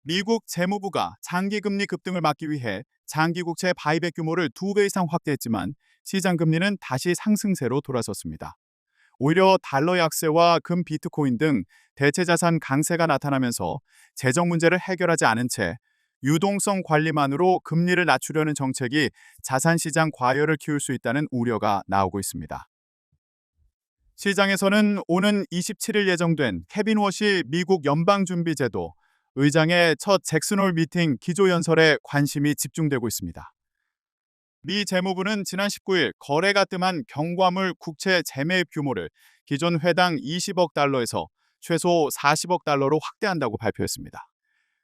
미국 재무부가 장기금리 급등을 막기 위해 장기국채 바이백 규모를 2배 이상 확대했지만 시장금리는 다시 상승세로 돌아섰습니다. 오히려 달러 약세와 금 비트코인 등 대체자산 강세가 나타나면서 재정 문제를 해결하지 않은 채 유동성 관리만으로 금리를 낮추려는 정책이 자산시장 과열을 키울 수 있다는 우려가 나오고 있습니다. 시장에서는 오는 27일 예정된 케빈 워시 미국 연방준비제도 의장의 첫 잭슨홀 미팅 기조연설에 관심이 집중되고 있습니다. 미 재무부는 지난 19일 거래가 뜸한 경과물 국채 재매입 규모를 기존 회당 20억 달러에서 최소 40억 달러로 확대한다고 발표했습니다.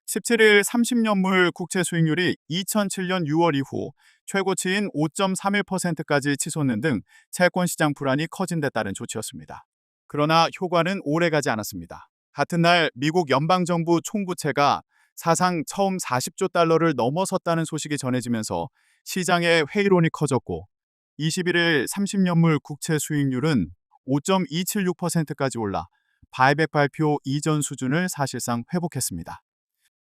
17일 30년물 국채 수익률이 2007년 6월 이후 최고치인 5.31%까지 치솟는 등 채권시장 불안이 커진 데 따른 조치였습니다. 그러나 효과는 오래가지 않았습니다. 같은 날 미국 연방정부 총부채가 사상 처음 40조 달러를 넘어섰다는 소식이 전해지면서 시장의 회의론이 커졌고 21일 30년물 국채 수익률은 5.276%까지 올라 바이백 발표 이전 수준을 사실상 회복했습니다.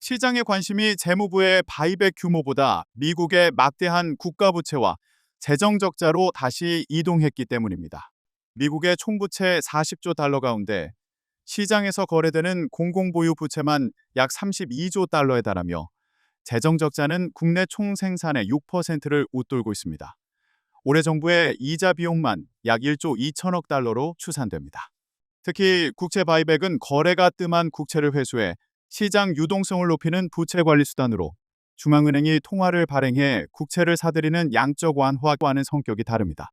시장의 관심이 재무부의 바이백 규모보다 미국의 막대한 국가부채와 재정적자로 다시 이동했기 때문입니다. 미국의 총부채 40조 달러 가운데 시장에서 거래되는 공공보유 부채만 약 32조 달러에 달하며 재정적자는 국내 총생산의 6%를 웃돌고 있습니다. 올해 정부의 이자 비용만 약 1조 2천억 달러로 추산됩니다. 특히 국채 바이백은 거래가 뜸한 국채를 회수해 시장 유동성을 높이는 부채 관리 수단으로 중앙은행이 통화를 발행해 국채를 사들이는 양적 완화와는 성격이 다릅니다.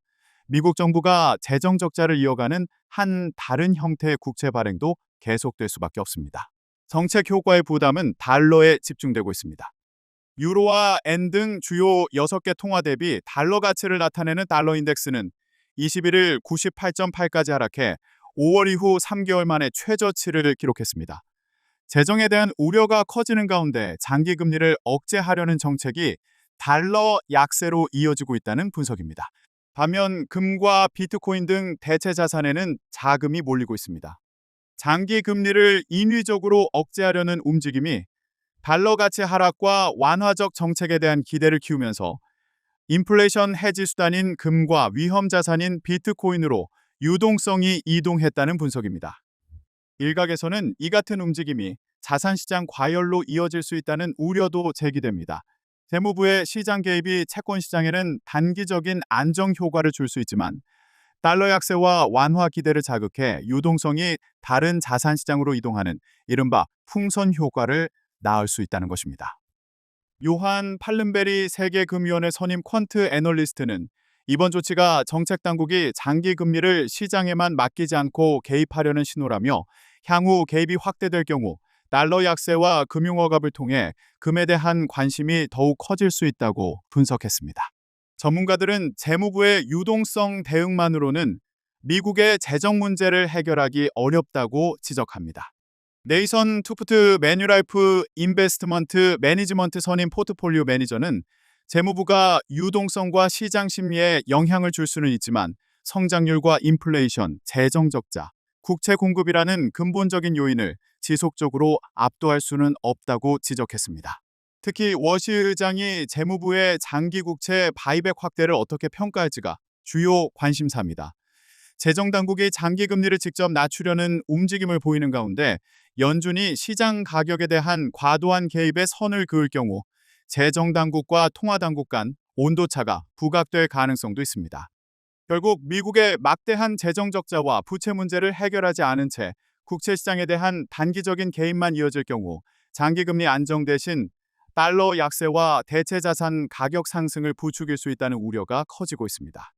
미국 정부가 재정 적자를 이어가는 한 다른 형태의 국채 발행도 계속될 수밖에 없습니다. 정책 효과의 부담은 달러에 집중되고 있습니다. 유로와 엔 등 주요 6개 통화 대비 달러 가치를 나타내는 달러 인덱스는 21일 98.8까지 하락해 5월 이후 3개월 만에 최저치를 기록했습니다. 재정에 대한 우려가 커지는 가운데 장기 금리를 억제하려는 정책이 달러 약세로 이어지고 있다는 분석입니다. 반면 금과 비트코인 등 대체 자산에는 자금이 몰리고 있습니다. 장기 금리를 인위적으로 억제하려는 움직임이 달러 가치 하락과 완화적 정책에 대한 기대를 키우면서 인플레이션 해지 수단인 금과 위험 자산인 비트코인으로 유동성이 이동했다는 분석입니다. 일각에서는 이 같은 움직임이 자산시장 과열로 이어질 수 있다는 우려도 제기됩니다. 재무부의 시장 개입이 채권 시장에는 단기적인 안정 효과를 줄 수 있지만 달러 약세와 완화 기대를 자극해 유동성이 다른 자산 시장으로 이동하는 이른바 풍선 효과를 낳을 수 있다는 것입니다. 요한 팔른베리 세계금위원회 선임 퀀트 애널리스트는 이번 조치가 정책 당국이 장기 금리를 시장에만 맡기지 않고 개입하려는 신호라며 향후 개입이 확대될 경우 달러 약세와 금융 억압을 통해 금에 대한 관심이 더욱 커질 수 있다고 분석했습니다. 전문가들은 재무부의 유동성 대응만으로는 미국의 재정 문제를 해결하기 어렵다고 지적합니다. 네이선 투프트 매뉴라이프 인베스트먼트 매니지먼트 선임 포트폴리오 매니저는 재무부가 유동성과 시장 심리에 영향을 줄 수는 있지만 성장률과 인플레이션, 재정 적자, 국채 공급이라는 근본적인 요인을 지속적으로 압도할 수는 없다고 지적했습니다. 특히 워시 의장이 재무부의 장기 국채 바이백 확대를 어떻게 평가할지가 주요 관심사입니다. 재정당국이 장기 금리를 직접 낮추려는 움직임을 보이는 가운데 연준이 시장 가격에 대한 과도한 개입에 선을 그을 경우 재정당국과 통화당국 간 온도차가 부각될 가능성도 있습니다. 결국 미국의 막대한 재정 적자와 부채 문제를 해결하지 않은 채 국채 시장에 대한 단기적인 개입만 이어질 경우 장기금리 안정 대신 달러 약세와 대체 자산 가격 상승을 부추길 수 있다는 우려가 커지고 있습니다.